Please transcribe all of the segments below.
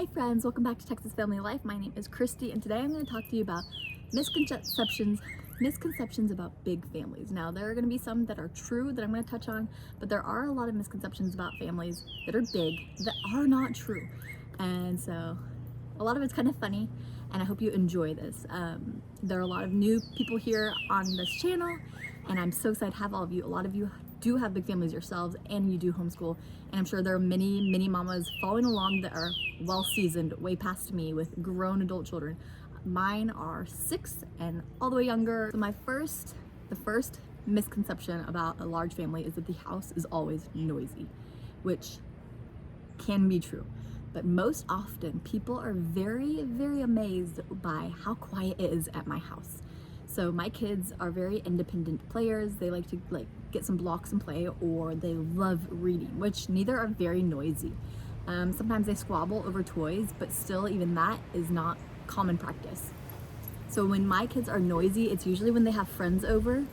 Hi friends, welcome back to Texas Family Life. My name is Kristy and today I'm going to talk to you about misconceptions about big families. Now there are going to be some that are true that I'm going to touch on, but there are a lot of misconceptions about families that are big that are not true. And so a lot of it's kind of funny and I hope you enjoy this. There are a lot of new people here on this channel and I'm so excited to have all of you. A lot of you do have big families yourselves and you do homeschool, and I'm sure there are many mamas following along that are well seasoned, way past me, with grown adult children. Mine are 6 and all the way younger. So the first misconception about a large family is that the house is always noisy, which can be true, but most often people are very amazed by how quiet it is at my house. So my kids are very independent players. They like to get some blocks and play, or they love reading, which neither are very noisy. Sometimes they squabble over toys, but still even that is not common practice. So when my kids are noisy, it's usually when they have friends over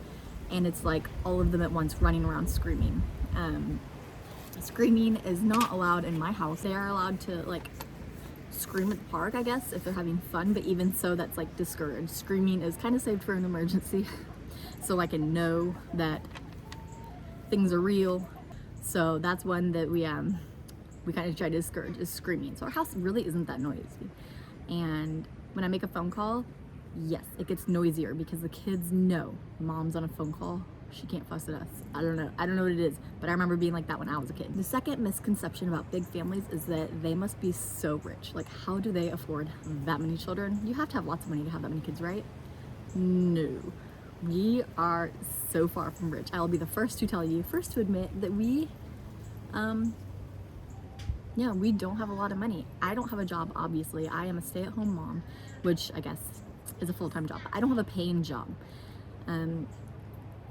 and it's like all of them at once running around screaming. Screaming is not allowed in my house. They are allowed to scream at the park, I guess, if they're having fun, but even so, that's discouraged. Screaming is kind of saved for an emergency, so I can know that things are real. So that's one that we kind of try to discourage, is screaming. So our house really isn't that noisy. And when I make a phone call, yes, it gets noisier because the kids know mom's on a phone call. She can't fuss at us. I don't know what it is, but I remember being like that when I was a kid. The second misconception about big families is that they must be so rich. Like, how do they afford that many children? You have to have lots of money to have that many kids, right? No, we are so far from rich. I'll be the first to admit that we don't have a lot of money. I don't have a job, obviously. I am a stay-at-home mom, which I guess is a full-time job. I don't have a paying job.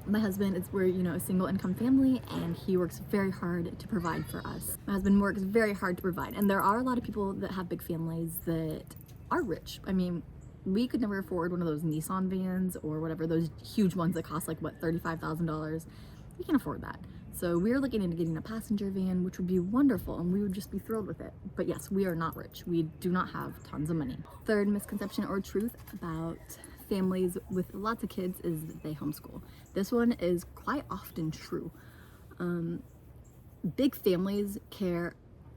My husband, we're a single income family, and he works very hard to provide for us. My husband works very hard to provide, and there are a lot of people that have big families that are rich. I mean, we could never afford one of those Nissan vans or whatever, those huge ones that cost $35,000. We can't afford that. So we're looking into getting a passenger van, which would be wonderful, and we would just be thrilled with it. But yes, we are not rich. We do not have tons of money. Third misconception or truth about families with lots of kids is that they homeschool. This one is quite often true. Big families care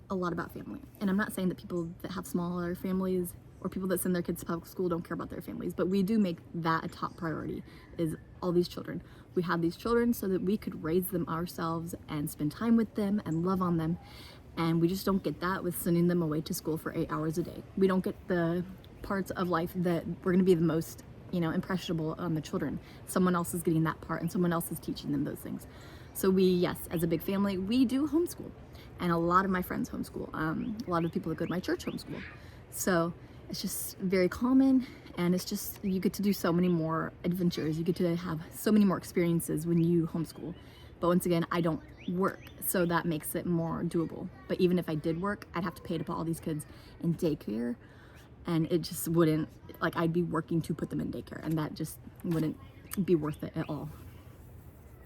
a lot about family. And I'm not saying that people that have smaller families or people that send their kids to public school don't care about their families, but we do make that a top priority, is all these children. We have these children so that we could raise them ourselves and spend time with them and love on them. And we just don't get that with sending them away to school for 8 hours a day. We don't get the parts of life that we're gonna be the most impressionable on the children. Someone else is getting that part and someone else is teaching them those things. So we, yes, as a big family, we do homeschool. And a lot of my friends homeschool. A lot of people that go to my church homeschool. So it's just very common, and it's just, you get to do so many more adventures. You get to have so many more experiences when you homeschool. But once again, I don't work, so that makes it more doable. But even if I did work, I'd have to pay to put all these kids in daycare, and it just wouldn't, I'd be working to put them in daycare, and that just wouldn't be worth it at all.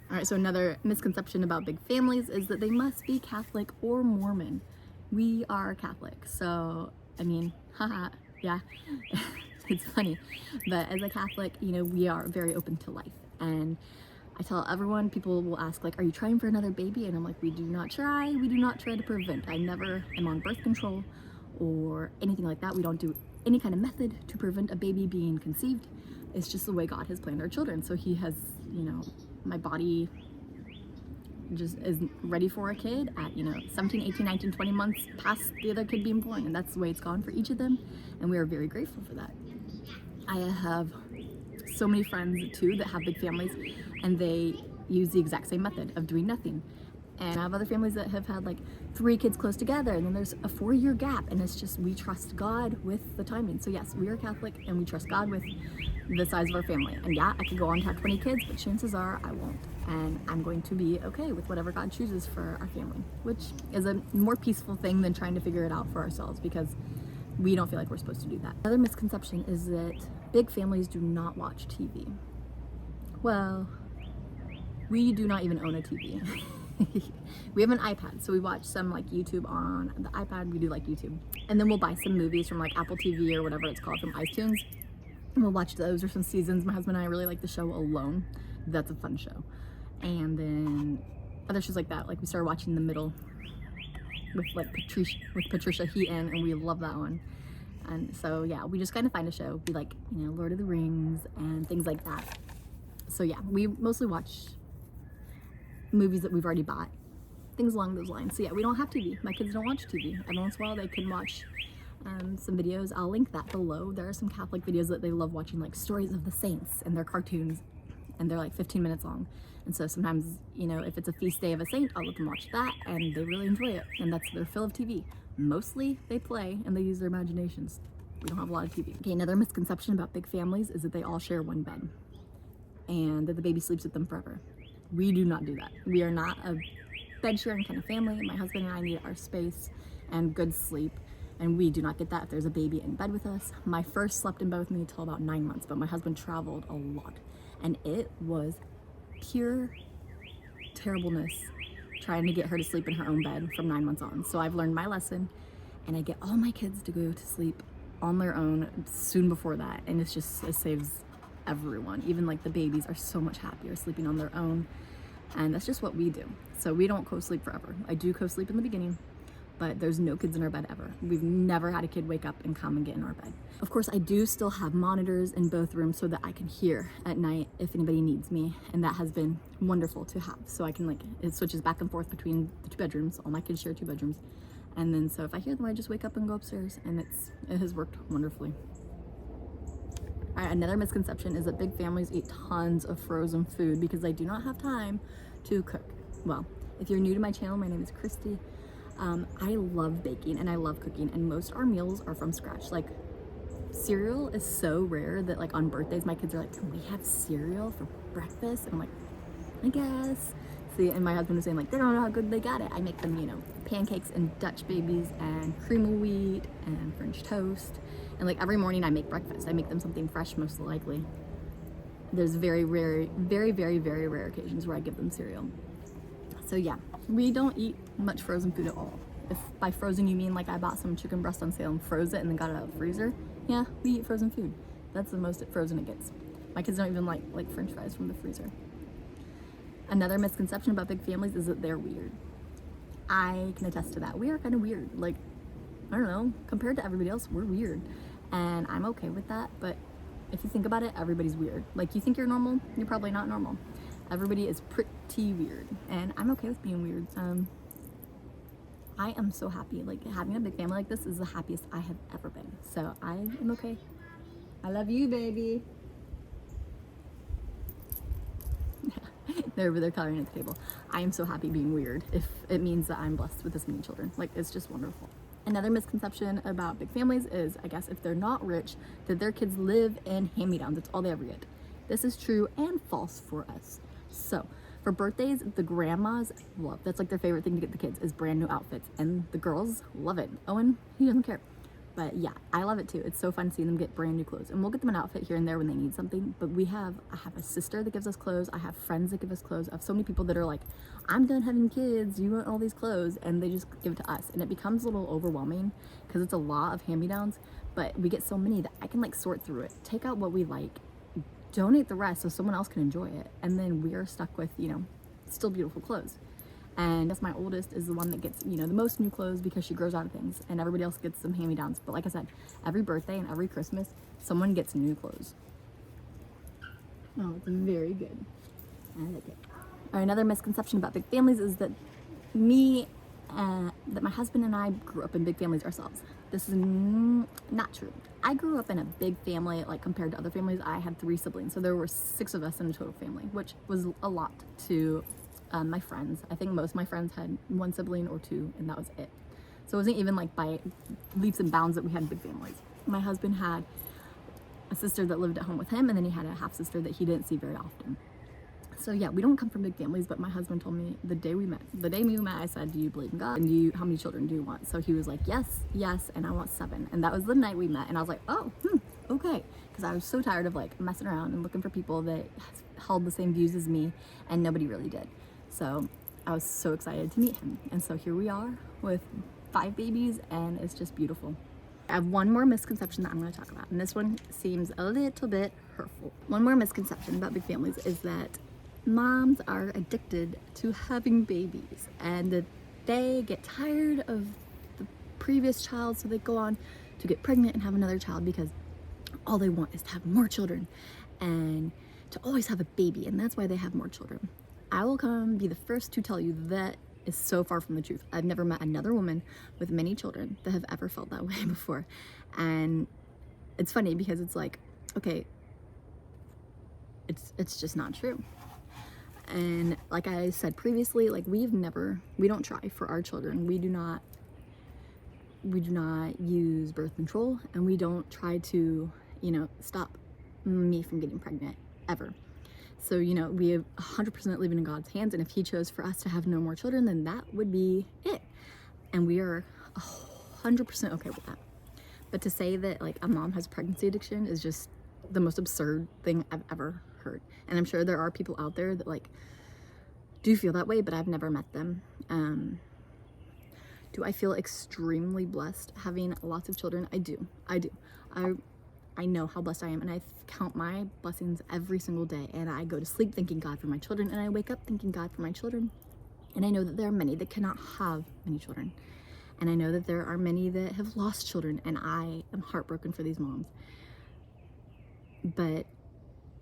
All right, so another misconception about big families is that they must be Catholic or Mormon. We are Catholic, so, I mean, haha, yeah, it's funny. But as a Catholic, we are very open to life. And I tell everyone, people will ask, are you trying for another baby? And I'm like, we do not try to prevent. I never am on birth control or anything like that. We don't do any kind of method to prevent a baby being conceived. It's just the way God has planned our children. So he has, my body just is ready for a kid at 17, 18, 19, 20 months past the other kid being born, and that's the way it's gone for each of them, and we are very grateful for that. I have so many friends too that have big families, and they use the exact same method of doing nothing. And I have other families that have had 3 kids close together, and then there's a 4-year gap, and it's just, we trust God with the timing. So yes, we are Catholic and we trust God with the size of our family. And yeah, I could go on to have 20 kids, but chances are I won't. And I'm going to be okay with whatever God chooses for our family, which is a more peaceful thing than trying to figure it out for ourselves, because we don't feel like we're supposed to do that. Another misconception is that big families do not watch TV. Well, we do not even own a TV. We have an iPad, so we watch some like YouTube on the iPad. We do like YouTube, and then we'll buy some movies from like Apple TV or whatever it's called, from iTunes, and we'll watch those or some seasons. My husband and I really like the show Alone. That's a fun show. And then other shows like that, like we started watching The Middle with like Patricia Heaton, and we love that one. And so yeah, we just kind of find a show. We like, you know, Lord of the Rings and things like that. So yeah, we mostly watch movies that we've already bought, things along those lines. So yeah, we don't have TV. My kids don't watch TV. Every once in a while they can watch some videos. I'll link that below. There are some Catholic videos that they love watching, like stories of the saints, and they're cartoons, and they're like 15 minutes long. And so sometimes, you know, if it's a feast day of a saint, I'll let them watch that, and they really enjoy it. And that's their fill of TV. Mostly they play and they use their imaginations. We don't have a lot of TV. Okay, another misconception about big families is that they all share one bed and that the baby sleeps with them forever. We do not do that. We are not a bed sharing kind of family. My husband and I need our space and good sleep, and we do not get that if there's a baby in bed with us. My first slept in bed with me until about 9 months, but my husband traveled a lot, and it was pure terribleness trying to get her to sleep in her own bed from 9 months on. So I've learned my lesson, and I get all my kids to go to sleep on their own soon before that, and it saves everyone. Even like the babies are so much happier sleeping on their own, and that's just what we do. So we don't co-sleep forever. I do co-sleep in the beginning, but there's no kids in our bed ever. We've never had a kid wake up and come and get in our bed. Of course, I do still have monitors in both rooms so that I can hear at night if anybody needs me, and that has been wonderful to have. So I can like, it switches back and forth between the 2 bedrooms. All my kids share 2 bedrooms. And then so if I hear them, I just wake up and go upstairs, and it has worked wonderfully. All right, another misconception is that big families eat tons of frozen food because they do not have time to cook. Well, if you're new to my channel, my name is Kristy. I love baking and I love cooking, and most of our meals are from scratch. Like cereal is so rare that like on birthdays my kids are like, can we have cereal for breakfast? And I'm like, I guess. See, and my husband was saying like, they don't know how good they got it. I make them, you know, pancakes and Dutch babies and cream of wheat and French toast. And like every morning I make breakfast. I make them something fresh, most likely. There's very rare occasions where I give them cereal. So yeah, we don't eat much frozen food at all. If by frozen you mean like I bought some chicken breast on sale and froze it and then got it out of the freezer, yeah, we eat frozen food. That's the most frozen it gets. My kids don't even like French fries from the freezer. Another misconception about big families is that they're weird. I can attest to that. We are kind of weird. Like, I don't know, compared to everybody else, we're weird. And I'm okay with that, but if you think about it, everybody's weird. Like, you think you're normal, you're probably not normal. Everybody is pretty weird, and I'm okay with being weird. I am so happy. Like, having a big family like this is the happiest I have ever been. So I am okay. I love you, baby. They're over there coloring at the table. I am so happy being weird if it means that I'm blessed with this many children. Like, it's just wonderful. Another misconception about big families is, I guess, if they're not rich, that their kids live in hand-me-downs. It's all they ever get. This is true and false for us. So for birthdays, the grandmas love, that's like their favorite thing to get the kids, is brand new outfits, and the girls love it. Owen, he doesn't care. But yeah, I love it too. It's so fun seeing them get brand new clothes, and we'll get them an outfit here and there when they need something. But I have a sister that gives us clothes. I have friends that give us clothes. I have so many people that are like, I'm done having kids, you want all these clothes, and they just give it to us. And it becomes a little overwhelming because it's a lot of hand-me-downs, but we get so many that I can like sort through it, take out what we like, donate the rest so someone else can enjoy it, and then we are stuck with, you know, still beautiful clothes. And that's my oldest is the one that gets, you know, the most new clothes because she grows out of things, and everybody else gets some hand-me-downs. But like I said, every birthday and every Christmas, someone gets new clothes. Oh, it's very good. I like it. All right, another misconception about big families is that that my husband and I grew up in big families ourselves. This is not true. I grew up in a big family, like compared to other families. I had 3 siblings, so there were 6 of us in a total family, which was a lot to my friends. I think most of my friends had 1 sibling or 2, and that was it. So it wasn't even like by leaps and bounds that we had big families. My husband had a sister that lived at home with him, and then he had a half sister that he didn't see very often. So yeah, we don't come from big families, but my husband told me the day we met, I said, do you believe in God? And how many children do you want? So he was like, yes, and I want 7. And that was the night we met, and I was like, oh, okay. Because I was so tired of like messing around and looking for people that held the same views as me, and nobody really did. So I was so excited to meet him. And so here we are with 5 babies, and it's just beautiful. I have one more misconception that I'm going to talk about, and this one seems a little bit hurtful. One more misconception about big families is that moms are addicted to having babies and that they get tired of the previous child, so they go on to get pregnant and have another child because all they want is to have more children and to always have a baby, and that's why they have more children. I will be the first to tell you that is so far from the truth. I've never met another woman with many children that have ever felt that way before. And it's funny because it's like, okay, it's just not true. And like I said previously, like we don't try for our children. We do not use birth control, and we don't try to, stop me from getting pregnant ever. So, we have 100% living in God's hands, and if he chose for us to have no more children, then that would be it. And we are 100% okay with that. But to say that like a mom has a pregnancy addiction is just the most absurd thing I've ever heard. And I'm sure there are people out there that like do feel that way, but I've never met them. Do I feel extremely blessed having lots of children? I do. I know how blessed I am, and I count my blessings every single day, and I go to sleep thanking God for my children, and I wake up thanking God for my children. And I know that there are many that cannot have many children, and I know that there are many that have lost children, and I am heartbroken for these moms. But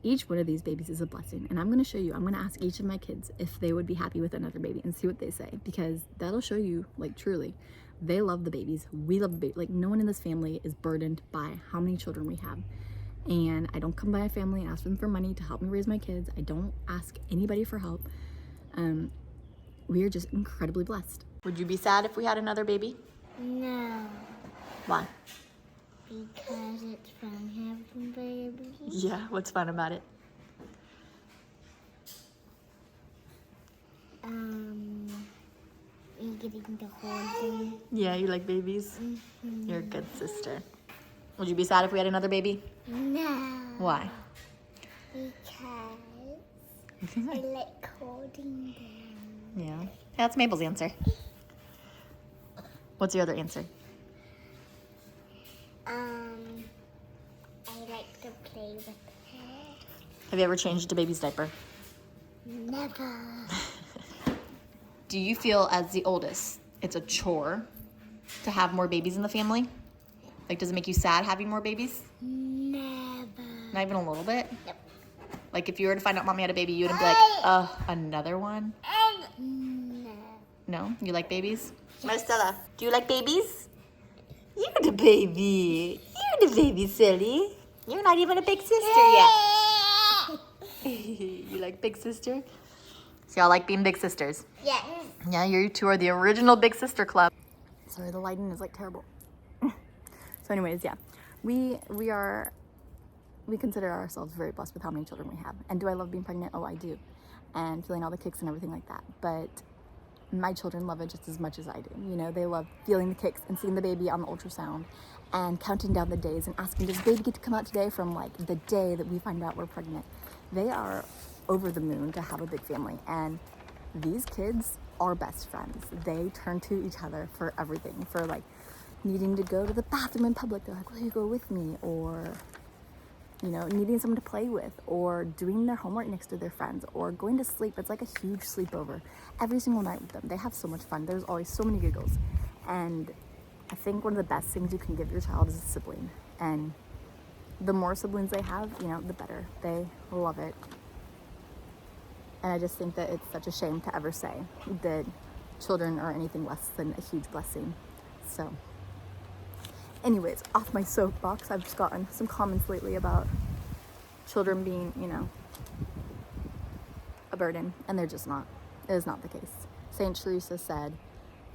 each one of these babies is a blessing, and I'm going to show you, I'm going to ask each of my kids if they would be happy with another baby and see what they say, because that'll show you, like, truly, they love the babies. We love the baby. Like, no one in this family is burdened by how many children we have. And I don't come by a family and ask them for money to help me raise my kids. I don't ask anybody for help. We are just incredibly blessed. Would you be sad if we had another baby? No. Why? Because it's fun having babies. Yeah, what's fun about it? You getting to hold them. Yeah, you like babies? Mm-hmm. You're a good sister. Would you be sad if we had another baby? No. Why? Because I like holding them. Yeah. That's Mabel's answer. What's your other answer? I like to play with her. Have you ever changed a baby's diaper? Never. Do you feel, as the oldest, it's a chore to have more babies in the family? Like, does it make you sad having more babies? Never. Not even a little bit? Nope. Like, if you were to find out Mommy had a baby, you wouldn't be like, another one? No. No? You like babies? Marcella, do you like babies? You're the baby. You're the baby, silly. You're not even a big sister yet. You like big sister? So y'all like being big sisters? Yes. Yeah, you two are the original big sister club. Sorry, the lighting is like terrible. So anyways, yeah, we consider ourselves very blessed with how many children we have. And do I love being pregnant? Oh, I do. And feeling all the kicks and everything like that. But my children love it just as much as I do. They love feeling the kicks and seeing the baby on the ultrasound and counting down the days and asking, does baby get to come out today, from like the day that we find out we're pregnant. They are over the moon to have a big family, and these kids are best friends. They turn to each other for everything, for like needing to go to the bathroom in public. They're like, will you go with me? Or needing someone to play with, or doing their homework next to their friends, or going to sleep. It's like a huge sleepover every single night with them. They have so much fun. There's always so many giggles. And I think one of the best things you can give your child is a sibling. And the more siblings they have, the better. They love it. And I just think that it's such a shame to ever say that children are anything less than a huge blessing. So anyways, off my soapbox, I've just gotten some comments lately about children being, a burden, and they're just not. It is not the case. Saint Teresa said,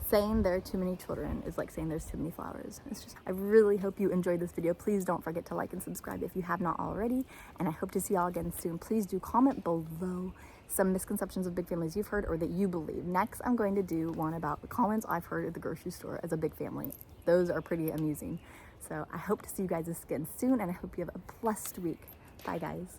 saying there are too many children is like saying there's too many flowers. I really hope you enjoyed this video. Please don't forget to like and subscribe if you have not already, and I hope to see y'all again soon. Please do comment below some misconceptions of big families you've heard or that you believe. Next, I'm going to do one about the comments I've heard at the grocery store as a big family. Those are pretty amusing. So I hope to see you guys again soon, and I hope you have a blessed week. Bye, guys.